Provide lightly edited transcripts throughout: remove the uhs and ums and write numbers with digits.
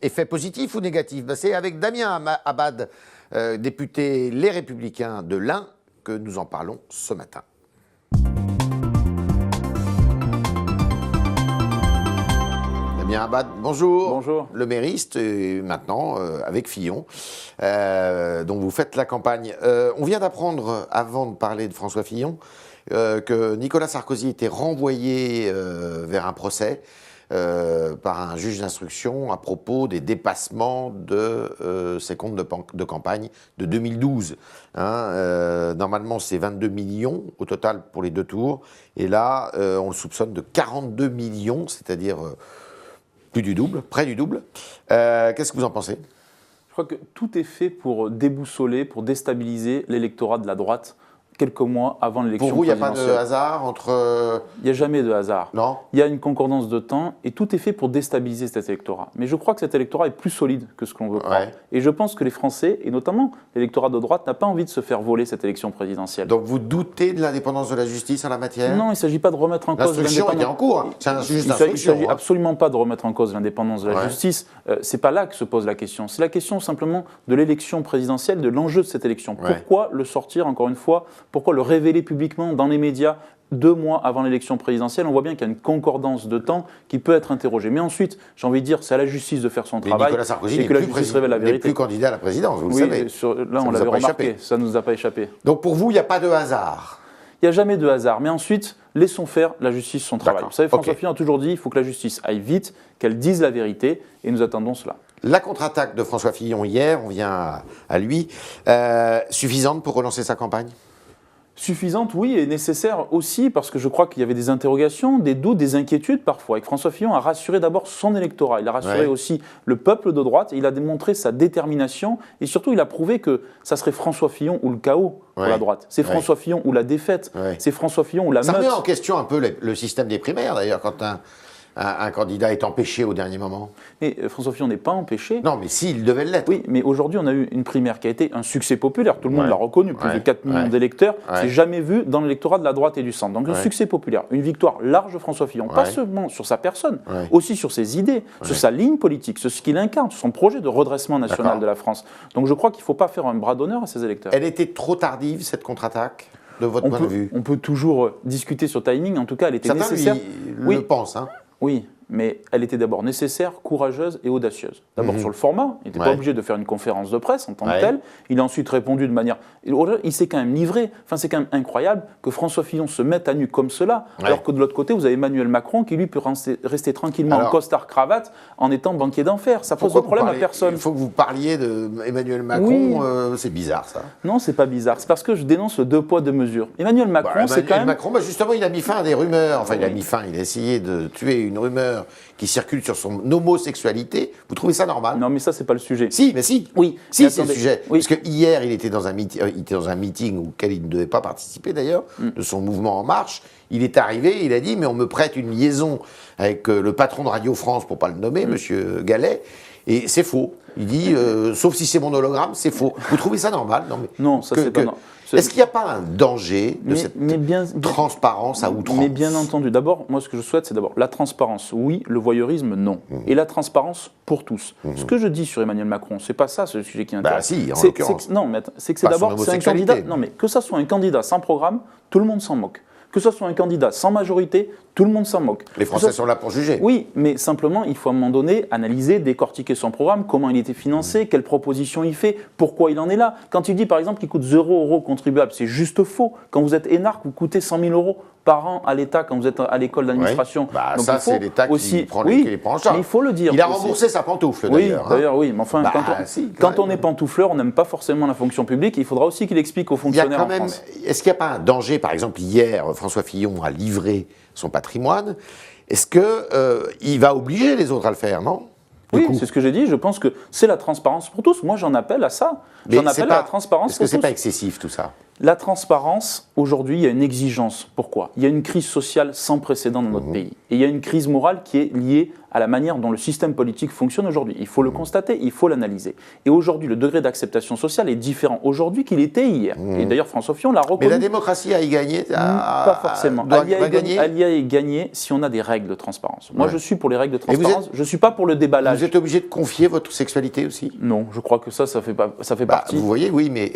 Effet positif ou négatif? C'est avec Damien Abad, député Les Républicains de l'Ain, que nous en parlons ce matin. Damien Abad, bonjour. Bonjour. Le mairiste, et maintenant avec Fillon, dont vous faites la campagne. On vient d'apprendre, avant de parler de François Fillon, que Nicolas Sarkozy était renvoyé vers un procès par un juge d'instruction à propos des dépassements de ses comptes de campagne de 2012. Normalement, c'est 22 millions au total pour les 2 tours. Et là, on le soupçonne de 42 millions, c'est-à-dire plus du double, près du double. Qu'est-ce que vous en pensez ? Je crois que tout est fait pour déboussoler, pour déstabiliser l'électorat de la droite quelques mois avant l'élection présidentielle. Pour vous, il n'y a pas de hasard entre... Il n'y a jamais de hasard. Non. Il y a une concordance de temps et tout est fait pour déstabiliser cet électorat. Mais je crois que cet électorat est plus solide que ce qu'on veut croire. Ouais. Et je pense que les Français, et notamment l'électorat de droite, n'a pas envie de se faire voler cette élection présidentielle. Donc vous doutez de l'indépendance de la justice en la matière ? Non, il ne s'agit pas de remettre en cause l'instruction l'indépendance. est en cours. C'est un juge Il ne d'instruction. s'agit absolument pas de remettre en cause l'indépendance de la justice. Ce n'est pas là que se pose la question. C'est la question simplement de l'élection présidentielle, de l'enjeu de cette élection. Ouais. Pourquoi le sortir, encore une fois, pourquoi le révéler publiquement dans les médias 2 mois avant l'élection présidentielle? On voit bien qu'il y a une concordance de temps qui peut être interrogée. Mais ensuite, j'ai envie de dire, c'est à la justice de faire son travail. Nicolas Sarkozy et que la justice révèle la vérité. n'est plus candidat à la présidence, vous le savez. Là, on l'avait remarqué, ça ne nous a pas échappé. Donc pour vous, il n'y a pas de hasard. Il n'y a jamais de hasard. Mais ensuite, laissons faire la justice son travail. Vous savez, François Fillon a toujours dit, il faut que la justice aille vite, qu'elle dise la vérité, et nous attendons cela. La contre-attaque de François Fillon hier, on vient à lui, suffisante pour relancer sa campagne ? Suffisante, oui, et nécessaire aussi, parce que je crois qu'il y avait des interrogations, des doutes, des inquiétudes parfois. Et que François Fillon a rassuré d'abord son électorat, il a rassuré aussi le peuple de droite, et il a démontré sa détermination, et surtout il a prouvé que ça serait François Fillon ou le chaos pour la droite. C'est François Fillon ou la défaite, c'est François Fillon ou la meute. Ça remet en question un peu le système des primaires d'ailleurs, quand un candidat est empêché au dernier moment. Mais François Fillon n'est pas empêché. Non, mais s'il devait l'être. Oui, mais aujourd'hui, on a eu une primaire qui a été un succès populaire. Tout le monde l'a reconnu, plus de 4 millions d'électeurs. C'est jamais vu dans l'électorat de la droite et du centre. Donc, un succès populaire, une victoire large de François Fillon, pas seulement sur sa personne, aussi sur ses idées, sur sa ligne politique, sur ce qu'il incarne, sur son projet de redressement national de la France. Donc, je crois qu'il ne faut pas faire un bras d'honneur à ses électeurs. Elle était trop tardive, cette contre-attaque, de votre point de vue ? On peut toujours discuter sur timing. En tout cas, elle était nécessaire. Certains le pensent, hein. Oui, mais elle était d'abord nécessaire, courageuse et audacieuse. D'abord sur le format, il n'était pas obligé de faire une conférence de presse en tant que telle. Il a ensuite répondu de manière... Il s'est quand même livré. Enfin, c'est quand même incroyable que François Fillon se mette à nu comme cela, alors que de l'autre côté, vous avez Emmanuel Macron qui, lui, peut rester tranquillement en costard-cravate en étant banquier d'enfer. Ça pose de problème à personne. Il faut que vous parliez d'Emmanuel Macron, c'est bizarre ça. Non, c'est pas bizarre. C'est parce que je dénonce le 2 poids 2 mesures. Emmanuel Macron, c'est quand même... Macron, justement, il a mis fin à des rumeurs. Enfin, il a mis fin, il a essayé de tuer une rumeur qui circule sur son homosexualité. Vous trouvez ça normal ? Non, mais ça, c'est pas le sujet. Si, mais si. Oui. Si, c'est le sujet. Parce que hier, il était dans un meeting auquel il ne devait pas participer d'ailleurs, de son mouvement En Marche. Il est arrivé, il a dit, mais on me prête une liaison avec le patron de Radio France, pour ne pas le nommer, Monsieur Gallet, et c'est faux. Il dit, sauf si c'est mon hologramme, c'est faux. Vous trouvez ça normal ? Non, ça c'est pas normal. Est-ce qu'il n'y a pas un danger de cette transparence à outrance ? Mais bien entendu. D'abord, moi, ce que je souhaite, c'est d'abord la transparence, oui, le voyeurisme, non. Et la transparence pour tous. Ce que je dis sur Emmanuel Macron, c'est pas ça, le sujet qui m'intéresse. Bah si, en l'occurrence. Non, mais c'est que c'est d'abord un candidat. Non, mais que ça soit un candidat sans programme, tout le monde s'en moque. Que ce soit un candidat sans majorité, tout le monde s'en moque. Les Français sont là pour juger. Oui, mais simplement, il faut à un moment donné analyser, décortiquer son programme, comment il était financé, quelles propositions il fait, pourquoi il en est là. Quand il dit par exemple qu'il coûte 0 € contribuable, c'est juste faux. Quand vous êtes énarque, vous coûtez 100 000 € par an à l'État quand vous êtes à l'école d'administration. Bah, donc ça, c'est l'État qui prend les en charge. Mais il faut le dire. Il a remboursé sa pantoufle, d'ailleurs. Oui, d'ailleurs, oui. Mais enfin, quand on est pantoufleur, on n'aime pas forcément la fonction publique. Il faudra aussi qu'il explique aux fonctionnaires en France. Est-ce qu'il n'y a pas un danger, par exemple, hier, François Fillon a livré son patrimoine. Est-ce qu'il va obliger les autres à le faire, non ? Oui, c'est ce que j'ai dit. Je pense que c'est la transparence pour tous. Moi, j'en appelle à ça. J'en appelle à la transparence pour tous. Est-ce que c'est pas excessif, tout ça ? La transparence, aujourd'hui, il y a une exigence. Pourquoi ? Il y a une crise sociale sans précédent dans notre pays. Et il y a une crise morale qui est liée à la manière dont le système politique fonctionne aujourd'hui. Il faut le constater, il faut l'analyser. Et aujourd'hui, le degré d'acceptation sociale est différent aujourd'hui qu'il était hier. Et d'ailleurs, François Fillon l'a reconnu. Mais la démocratie a y gagné Pas forcément. Elle y a gagné si on a des règles de transparence. Moi, je suis pour les règles de transparence. Je ne suis pas pour le déballage. Vous êtes obligé de confier votre sexualité aussi? Non, je crois que ça fait partie. Vous voyez, oui, mais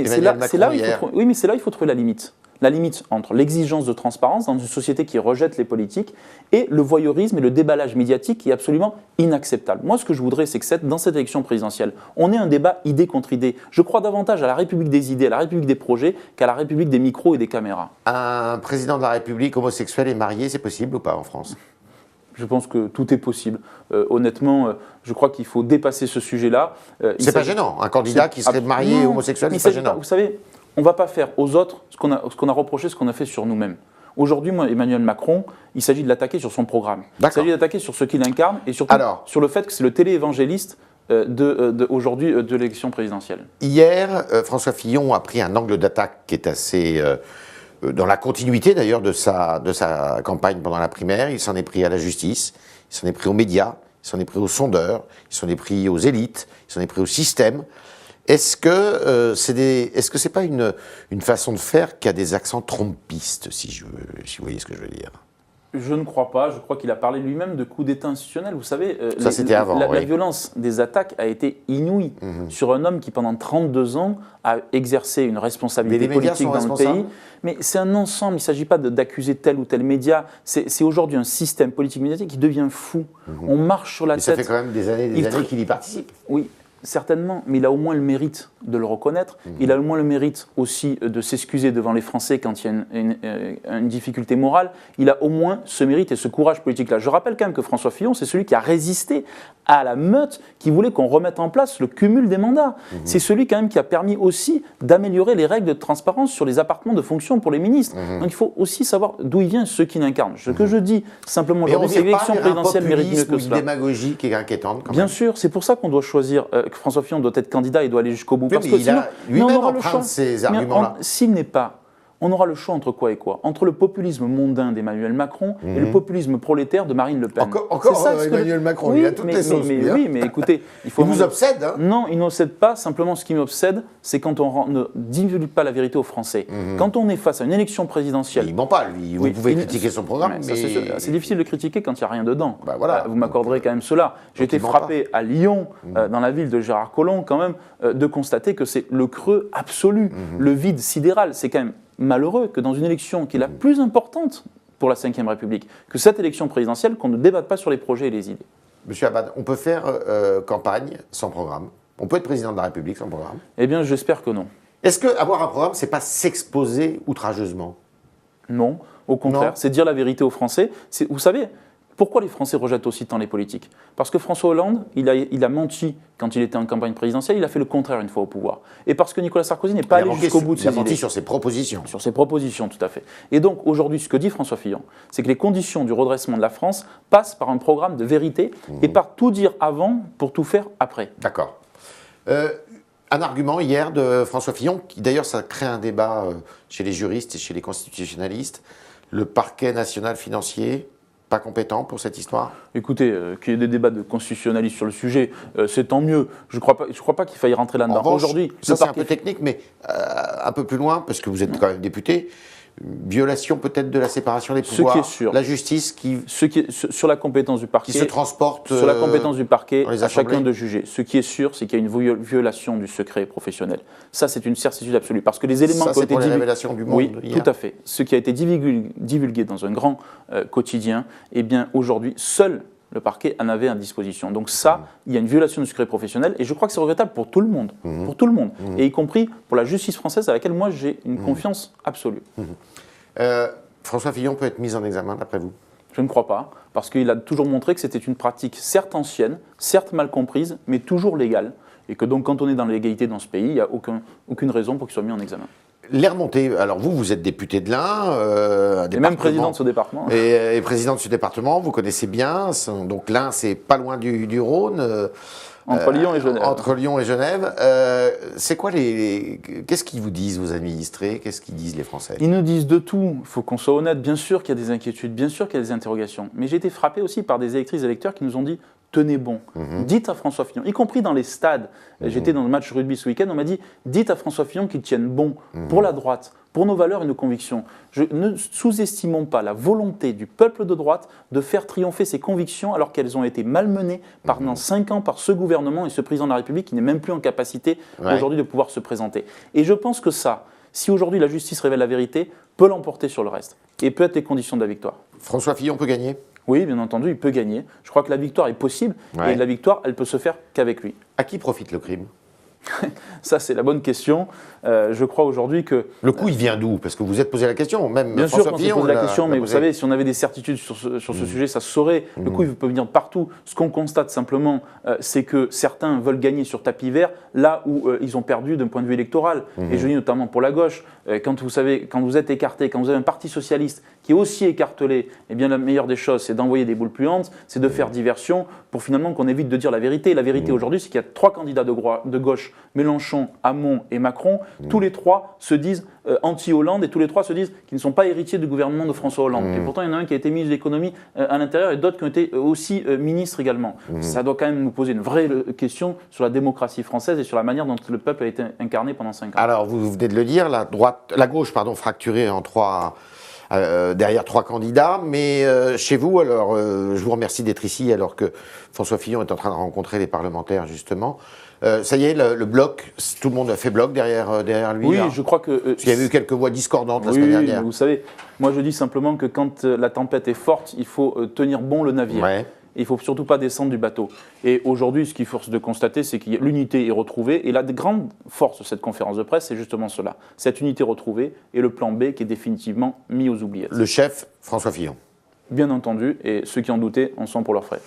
c'est là où il faut trouver la limite. La limite entre l'exigence de transparence dans une société qui rejette les politiques et le voyeurisme et le déballage médiatique qui est absolument inacceptable. Moi, ce que je voudrais, c'est que dans cette élection présidentielle, on ait un débat idée contre idée. Je crois davantage à la République des idées, à la République des projets, qu'à la République des micros et des caméras. Un président de la République homosexuel et marié, c'est possible ou pas en France? Je pense que tout est possible. Honnêtement, je crois qu'il faut dépasser ce sujet-là. C'est pas gênant. Un candidat qui serait marié homosexuel, c'est pas gênant. Vous savez, on ne va pas faire aux autres ce qu'on a reproché, ce qu'on a fait sur nous-mêmes. Aujourd'hui, moi, Emmanuel Macron, il s'agit de l'attaquer sur son programme. Il s'agit d'attaquer sur ce qu'il incarne et surtout sur le fait que c'est le télé-évangéliste aujourd'hui de l'élection présidentielle. Hier, François Fillon a pris un angle d'attaque qui est assez... dans la continuité d'ailleurs de sa campagne pendant la primaire. Il s'en est pris à la justice, il s'en est pris aux médias, il s'en est pris aux sondeurs, il s'en est pris aux élites, il s'en est pris au système. Est-ce que c'est pas une façon de faire qui a des accents trompistes, si vous voyez ce que je veux dire? Je ne crois pas. Je crois qu'il a parlé lui-même de coup d'État institutionnel. Vous savez, la violence des attaques a été inouïe sur un homme qui, pendant 32 ans, a exercé une responsabilité politique dans le pays. Mais c'est un ensemble. Il ne s'agit pas d'accuser tel ou tel média. C'est aujourd'hui un système politique médiatique qui devient fou. On marche sur la tête. Ça fait quand même des années qu'il y participe. Oui. Certainement, mais il a au moins le mérite de le reconnaître. Il a au moins le mérite aussi de s'excuser devant les Français quand il y a une difficulté morale. Il a au moins ce mérite et ce courage politique-là. Je rappelle quand même que François Fillon, c'est celui qui a résisté à la meute qui voulait qu'on remette en place le cumul des mandats. C'est celui quand même qui a permis aussi d'améliorer les règles de transparence sur les appartements de fonction pour les ministres. Donc il faut aussi savoir d'où il vient ceux qui l'incarnent. Ce que je dis simplement aujourd'hui, c'est que l'élection présidentielle mérite mieux que cela. Une démagogie qui est inquiétante quand même. Bien sûr, c'est pour ça qu'on doit choisir... François Fillon doit être candidat et doit aller jusqu'au bout. Parce que il a lui-même emprunté ces arguments-là. S'il n'est pas, on aura le choix entre quoi et quoi? Entre le populisme mondain d'Emmanuel Macron et le populisme prolétaire de Marine Le Pen. Encore Emmanuel Macron, il a toutes les sauces. Oui, mais écoutez... Il vous obsède, hein? Non, il n'obsède pas. Simplement, ce qui m'obsède, c'est quand on ne divulgue pas la vérité aux Français. Quand on est face à une élection présidentielle... Il ment pas, lui. Vous pouvez critiquer son programme, mais... C'est difficile de critiquer quand il n'y a rien dedans. Voilà. Vous m'accorderez quand même cela. J'ai été frappé à Lyon, dans la ville de Gérard Collomb, quand même, de constater que c'est le creux absolu, le vide sidéral. C'est quand même malheureux que dans une élection qui est la plus importante pour la Ve République, que cette élection présidentielle, qu'on ne débatte pas sur les projets et les idées. Monsieur Abad, on peut faire campagne sans programme? On peut être président de la République sans programme? Eh bien, j'espère que non. Est-ce qu'avoir un programme, c'est pas s'exposer outrageusement? Non, au contraire, c'est dire la vérité aux Français. Vous savez, pourquoi les Français rejettent aussi tant les politiques? Parce que François Hollande, il a menti quand il était en campagne présidentielle, il a fait le contraire une fois au pouvoir. Et parce que Nicolas Sarkozy n'est pas allé jusqu'au bout de ses idées. Il a menti sur ses propositions. Sur ses propositions, tout à fait. Et donc, aujourd'hui, ce que dit François Fillon, c'est que les conditions du redressement de la France passent par un programme de vérité et par tout dire avant pour tout faire après. D'accord. Un argument hier de François Fillon, qui d'ailleurs ça crée un débat chez les juristes et chez les constitutionnalistes, le parquet national financier, pas compétent pour cette histoire? Écoutez, qu'il y ait des débats de constitutionnalistes sur le sujet, c'est tant mieux. Je crois pas qu'il faille rentrer là-dedans. Aujourd'hui, ça c'est un peu technique, mais un peu plus loin, parce que vous êtes quand même député. Violation peut-être de la séparation des pouvoirs, ce qui est sûr, la justice qui sur la compétence du parquet, qui se transporte sur la compétence du parquet, à chacun de juger. Ce qui est sûr, c'est qu'il y a une violation du secret professionnel. Ça, c'est une certitude absolue, parce que les éléments qui ont été divulgués, les révélations du Monde. Oui, tout à fait. Ce qui a été divulgué dans un grand quotidien, eh bien aujourd'hui, seul le parquet en avait à disposition. Donc ça, il y a une violation du secret professionnel, et je crois que c'est regrettable pour tout le monde, et y compris pour la justice française, à laquelle moi j'ai une confiance absolue. François Fillon peut être mis en examen, d'après vous? Je ne crois pas, parce qu'il a toujours montré que c'était une pratique certes ancienne, certes mal comprise, mais toujours légale, et que donc quand on est dans l'égalité dans ce pays, il n'y a aucune raison pour qu'il soit mis en examen. Les remontées, alors vous êtes député de l'Ain, et même président de ce département. Et président de ce département, vous connaissez bien. Donc l'Ain, c'est pas loin du Rhône. Entre Lyon et Genève. Entre Lyon et Genève. C'est quoi qu'est-ce qu'ils vous disent, vos administrés? Qu'est-ce qu'ils disent les Français? Ils nous disent de tout. Il faut qu'on soit honnête. Bien sûr qu'il y a des inquiétudes, bien sûr qu'il y a des interrogations. Mais j'ai été frappé aussi par des électrices et électeurs qui nous ont dit tenez bon. Dites à François Fillon, y compris dans les stades. J'étais dans le match rugby ce week-end, on m'a dit dites à François Fillon qu'il tienne bon pour la droite, pour nos valeurs et nos convictions. Ne sous-estimons pas la volonté du peuple de droite de faire triompher ses convictions alors qu'elles ont été malmenées pendant 5 ans par ce gouvernement et ce président de la République qui n'est même plus en capacité aujourd'hui de pouvoir se présenter. Et je pense que ça, si aujourd'hui la justice révèle la vérité, peut l'emporter sur le reste et peut être les conditions de la victoire. François Fillon peut gagner? Oui, bien entendu, il peut gagner. Je crois que la victoire est possible et la victoire, elle peut se faire qu'avec lui. À qui profite le crime? Ça, c'est la bonne question. Je crois aujourd'hui que... Le coup, il vient d'où? Parce que vous êtes posé la question, même bien François sûr qu'on Fillon s'est posé la question, mais vous savez, si on avait des certitudes sur ce sujet, ça se saurait. Le coup, il peut venir de partout. Ce qu'on constate simplement, c'est que certains veulent gagner sur tapis vert, là où ils ont perdu d'un point de vue électoral. Et je dis notamment pour la gauche, quand vous êtes écarté, quand vous avez un parti socialiste qui est aussi écartelé, eh bien la meilleure des choses, c'est d'envoyer des boules puantes, c'est de faire diversion pour finalement qu'on évite de dire la vérité. La vérité aujourd'hui, c'est qu'il y a 3 candidats de gauche, Mélenchon, Hamon et Macron. Tous les 3 se disent anti-Hollande et tous les 3 se disent qu'ils ne sont pas héritiers du gouvernement de François Hollande. Et pourtant, il y en a un qui a été ministre de l'économie à l'intérieur et d'autres qui ont été aussi ministres également. Ça doit quand même nous poser une vraie question sur la démocratie française et sur la manière dont le peuple a été incarné pendant 5 ans. Alors, vous venez de le dire, la gauche, fracturée en 3... derrière 3 candidats, mais chez vous, alors je vous remercie d'être ici alors que François Fillon est en train de rencontrer les parlementaires justement. Ça y est, le bloc, tout le monde a fait bloc derrière lui. Oui, là. Je crois que... Parce qu'il y a eu quelques voix discordantes la semaine dernière. Vous savez, moi je dis simplement que quand la tempête est forte, il faut tenir bon le navire. Ouais. Il ne faut surtout pas descendre du bateau. Et aujourd'hui, ce qu'il faut de constater, c'est que l'unité est retrouvée. Et la grande force de cette conférence de presse, c'est justement cela. Cette unité retrouvée et le plan B qui est définitivement mis aux oubliettes. Le chef, François Fillon. Bien entendu, et ceux qui en doutaient en sont pour leurs frais.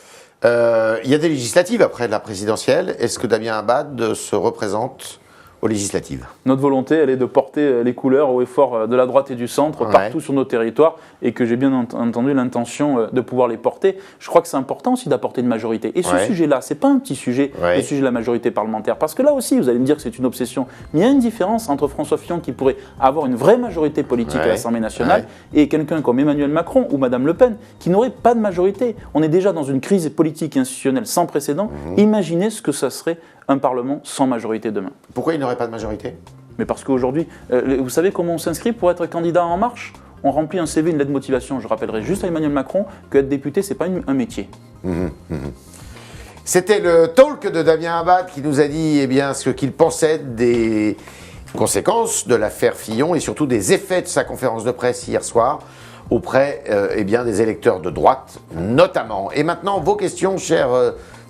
Il y a des législatives après la présidentielle. Est-ce que Damien Abad se représente aux législatives? Notre volonté, elle est de porter les couleurs haut et fort de la droite et du centre partout sur nos territoires et que j'ai bien entendu l'intention de pouvoir les porter. Je crois que c'est important aussi d'apporter une majorité. Et ce sujet-là, c'est pas un petit sujet, le sujet de la majorité parlementaire. Parce que là aussi, vous allez me dire que c'est une obsession. Mais il y a une différence entre François Fillon qui pourrait avoir une vraie majorité politique à l'Assemblée nationale et quelqu'un comme Emmanuel Macron ou Madame Le Pen qui n'aurait pas de majorité. On est déjà dans une crise politique et institutionnelle sans précédent. Imaginez ce que ça serait un Parlement sans majorité demain. Pourquoi il n'aurait pas de majorité? Mais parce qu'aujourd'hui, vous savez comment on s'inscrit pour être candidat En Marche? On remplit un CV, une lettre de motivation. Je rappellerai juste à Emmanuel Macron qu'être député, ce n'est pas un métier. C'était le talk de Damien Abad qui nous a dit ce qu'il pensait des conséquences de l'affaire Fillon et surtout des effets de sa conférence de presse hier soir auprès des électeurs de droite notamment. Et maintenant, vos questions, chers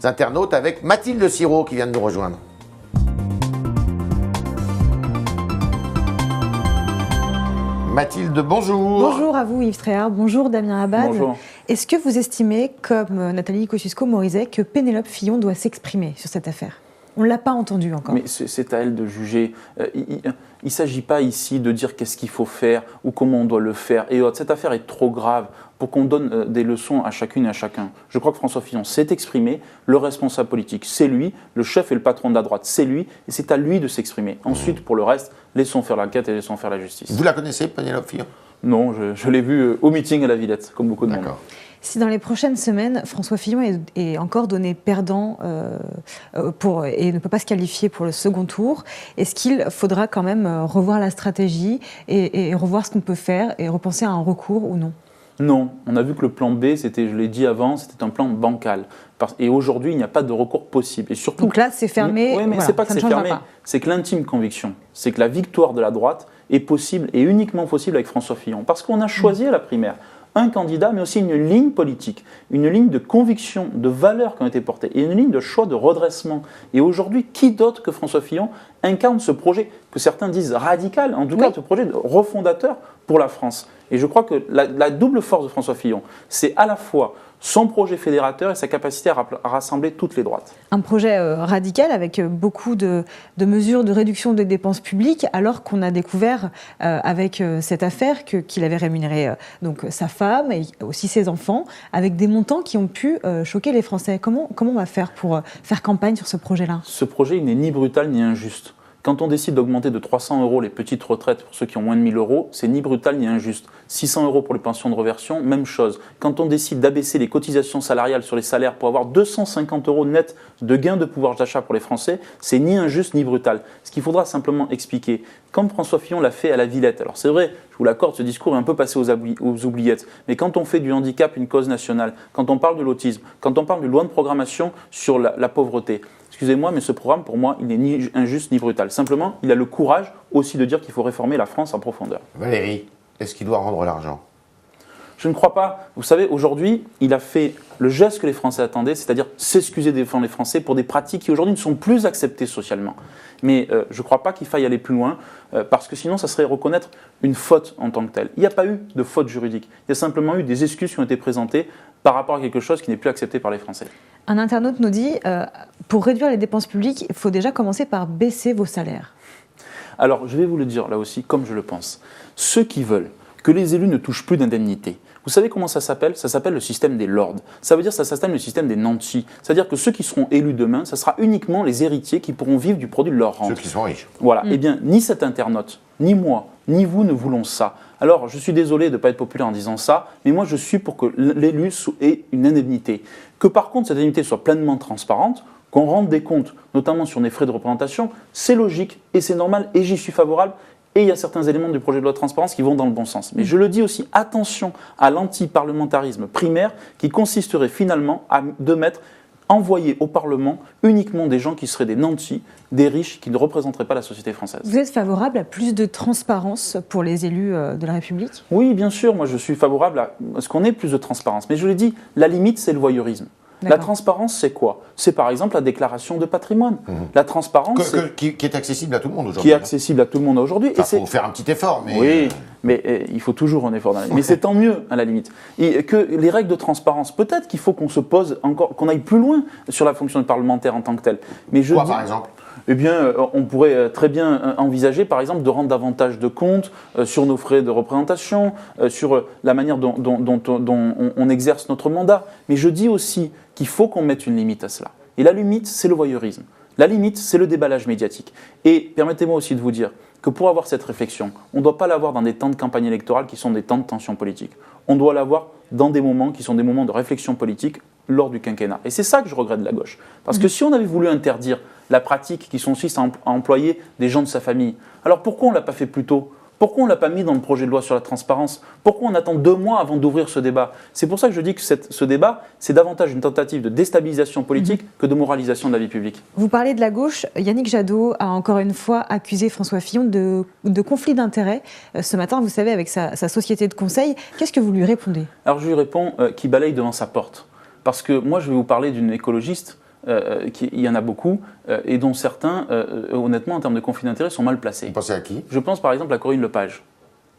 internautes, avec Mathilde Sirot qui vient de nous rejoindre. Mathilde, bonjour. Bonjour à vous Yves Tréhard, bonjour Damien Abad. Bonjour. Est-ce que vous estimez, comme Nathalie Kosciusko-Morizet, que Pénélope Fillon doit s'exprimer sur cette affaire? On ne l'a pas entendu encore. Mais c'est à elle de juger. Il ne s'agit pas ici de dire qu'est-ce qu'il faut faire ou comment on doit le faire et autres. Cette affaire est trop grave pour qu'on donne des leçons à chacune et à chacun. Je crois que François Fillon s'est exprimé. Le responsable politique, c'est lui. Le chef et le patron de la droite, c'est lui. Et c'est à lui de s'exprimer. Ensuite, pour le reste, laissons faire l'enquête et laissons faire la justice. Vous la connaissez, Pénélope Fillon? Non, je l'ai vue au meeting à la Villette, comme beaucoup de monde. D'accord. Si dans les prochaines semaines, François Fillon est encore donné perdant et ne peut pas se qualifier pour le second tour, est-ce qu'il faudra quand même revoir la stratégie et revoir ce qu'on peut faire et repenser à un recours ou non? Non, on a vu que le plan B, c'était, je l'ai dit avant, c'était un plan bancal. Et aujourd'hui, il n'y a pas de recours possible. Et surtout, donc là, c'est fermé. Oui, mais voilà, c'est pas que c'est fermé, c'est que l'intime conviction, c'est que la victoire de la droite est possible et uniquement possible avec François Fillon. Parce qu'on a choisi à la primaire un candidat, mais aussi une ligne politique, une ligne de conviction, de valeurs qui ont été portées, et une ligne de choix de redressement. Et aujourd'hui, qui d'autre que François Fillon incarne ce projet que certains disent radical, en tout cas ce projet refondateur pour la France. Et je crois que la double force de François Fillon, c'est à la fois son projet fédérateur et sa capacité à rassembler toutes les droites. Un projet radical avec beaucoup de mesures de réduction des dépenses publiques, alors qu'on a découvert avec cette affaire qu'il avait rémunéré donc sa femme et aussi ses enfants, avec des montants qui ont pu choquer les Français. Comment on va faire pour faire campagne sur ce projet-là? Ce projet, il n'est ni brutal ni injuste. Quand on décide d'augmenter de 300 € les petites retraites pour ceux qui ont moins de 1 000 €, c'est ni brutal ni injuste. 600 € pour les pensions de réversion, même chose. Quand on décide d'abaisser les cotisations salariales sur les salaires pour avoir 250 € net de gain de pouvoir d'achat pour les Français, c'est ni injuste ni brutal. Ce qu'il faudra simplement expliquer, comme François Fillon l'a fait à la Villette, alors c'est vrai, je vous l'accorde, ce discours est un peu passé aux oubliettes, mais quand on fait du handicap une cause nationale, quand on parle de l'autisme, quand on parle d'une loi de programmation sur la pauvreté, excusez-moi, mais ce programme, pour moi, il n'est ni injuste ni brutal. Simplement, il a le courage aussi de dire qu'il faut réformer la France en profondeur. Valérie, est-ce qu'il doit rendre l'argent? Je ne crois pas. Vous savez, aujourd'hui, il a fait le geste que les Français attendaient, c'est-à-dire s'excuser devant les Français pour des pratiques qui aujourd'hui ne sont plus acceptées socialement. Mais je ne crois pas qu'il faille aller plus loin, parce que sinon, ça serait reconnaître une faute en tant que telle. Il n'y a pas eu de faute juridique. Il y a simplement eu des excuses qui ont été présentées par rapport à quelque chose qui n'est plus accepté par les Français. Un internaute nous dit, pour réduire les dépenses publiques, il faut déjà commencer par baisser vos salaires. Alors, je vais vous le dire là aussi, comme je le pense. Ceux qui veulent que les élus ne touchent plus d'indemnités, vous savez comment ça s'appelle? Ça s'appelle le système des lords. Ça veut dire que ça s'appelle le système des nantis. C'est-à-dire que ceux qui seront élus demain, ça sera uniquement les héritiers qui pourront vivre du produit de leur rente. Ceux qui sont riches. Voilà. Eh bien, ni cet internaute, ni moi, ni vous ne voulons ça. Alors, je suis désolé de ne pas être populaire en disant ça, mais moi, je suis pour que l'élu ait une indemnité. Que par contre, cette indemnité soit pleinement transparente, qu'on rende des comptes, notamment sur les frais de représentation, c'est logique et c'est normal et j'y suis favorable. Et il y a certains éléments du projet de loi de transparence qui vont dans le bon sens. Mais je le dis aussi, attention à l'anti-parlementarisme primaire qui consisterait finalement à envoyer au Parlement uniquement des gens qui seraient des nantis, des riches qui ne représenteraient pas la société française. Vous êtes favorable à plus de transparence pour les élus de la République? Oui, bien sûr, moi je suis favorable à ce qu'on ait plus de transparence. Mais je l'ai dit, la limite c'est le voyeurisme. La transparence, c'est quoi? C'est par exemple la déclaration de patrimoine. La transparence, qui est accessible à tout le monde aujourd'hui. Qui est accessible à tout le monde aujourd'hui. Il faut faire un petit effort. Mais oui, mais il faut toujours un effort. Mais c'est tant mieux, à la limite. Et que les règles de transparence, peut-être qu'il faut qu'on se pose encore, qu'on aille plus loin sur la fonction de parlementaire en tant que telle. Mais par exemple? Eh bien, on pourrait très bien envisager, par exemple, de rendre davantage de comptes sur nos frais de représentation, sur la manière dont on exerce notre mandat. Mais je dis aussi qu'il faut qu'on mette une limite à cela. Et la limite, c'est le voyeurisme. La limite, c'est le déballage médiatique. Et permettez-moi aussi de vous dire que pour avoir cette réflexion, on ne doit pas l'avoir dans des temps de campagne électorale qui sont des temps de tension politique. On doit l'avoir dans des moments qui sont des moments de réflexion politique lors du quinquennat. Et c'est ça que je regrette de la gauche. Parce que si on avait voulu interdire la pratique qui consiste à employer des gens de sa famille, alors pourquoi on ne l'a pas fait plus tôt? Pourquoi on ne l'a pas mis dans le projet de loi sur la transparence? Pourquoi on attend 2 mois avant d'ouvrir ce débat? C'est pour ça que je dis que ce débat, c'est davantage une tentative de déstabilisation politique que de moralisation de la vie publique. Vous parlez de la gauche. Yannick Jadot a encore une fois accusé François Fillon de conflit d'intérêts. Ce matin, vous savez, avec sa société de conseil. Qu'est-ce que vous lui répondez? Alors je lui réponds qu'il balaye devant sa porte. Parce que moi, je vais vous parler d'une écologiste, il y en a beaucoup, et dont certains, honnêtement, en termes de conflit d'intérêts, sont mal placés. Vous pensez à qui? Je pense par exemple à Corinne Lepage.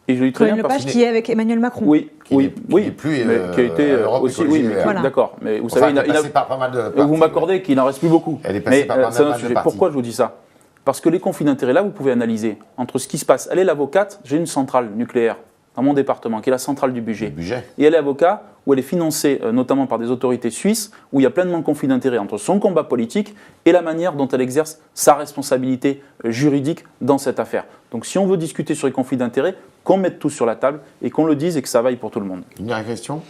Et je lui dis très bien Corinne Lepage qui est avec Emmanuel Macron. Oui, qui n'est plus qui a été aussi, voilà. D'accord. Mais vous savez, il a par pas mal de partis, vous m'accordez qu'il n'en reste plus beaucoup. Elle est passée par pas mal de partis. Pourquoi je vous dis ça? Parce que les conflits d'intérêts, là, vous pouvez analyser entre ce qui se passe. Elle est l'avocate, j'ai une centrale nucléaire dans mon département, qui est la centrale du budget. Et elle est avocat, où elle est financée notamment par des autorités suisses, où il y a pleinement de conflits d'intérêts entre son combat politique et la manière dont elle exerce sa responsabilité juridique dans cette affaire. Donc si on veut discuter sur les conflits d'intérêts, qu'on mette tout sur la table et qu'on le dise et que ça vaille pour tout le monde. Une dernière question?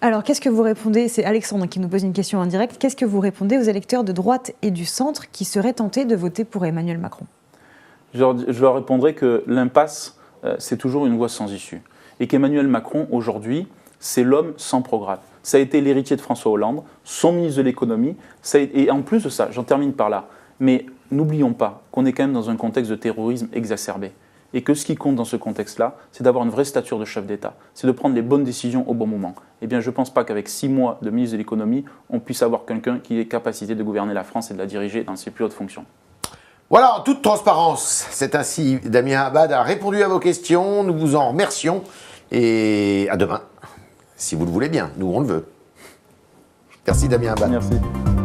Alors, qu'est-ce que vous répondez? C'est Alexandre qui nous pose une question en direct. Qu'est-ce que vous répondez aux électeurs de droite et du centre qui seraient tentés de voter pour Emmanuel Macron? Je leur répondrai que l'impasse, c'est toujours une voie sans issue. Et qu'Emmanuel Macron, aujourd'hui, c'est l'homme sans programme. Ça a été l'héritier de François Hollande, son ministre de l'économie. Et en plus de ça, j'en termine par là, mais n'oublions pas qu'on est quand même dans un contexte de terrorisme exacerbé. Et que ce qui compte dans ce contexte-là, c'est d'avoir une vraie stature de chef d'État. C'est de prendre les bonnes décisions au bon moment. Eh bien, je ne pense pas qu'avec 6 mois de ministre de l'économie, on puisse avoir quelqu'un qui ait capacité de gouverner la France et de la diriger dans ses plus hautes fonctions. Voilà, en toute transparence, c'est ainsi Damien Abad a répondu à vos questions. Nous vous en remercions et à demain, si vous le voulez bien. Nous, on le veut. Merci Damien Abad. Merci.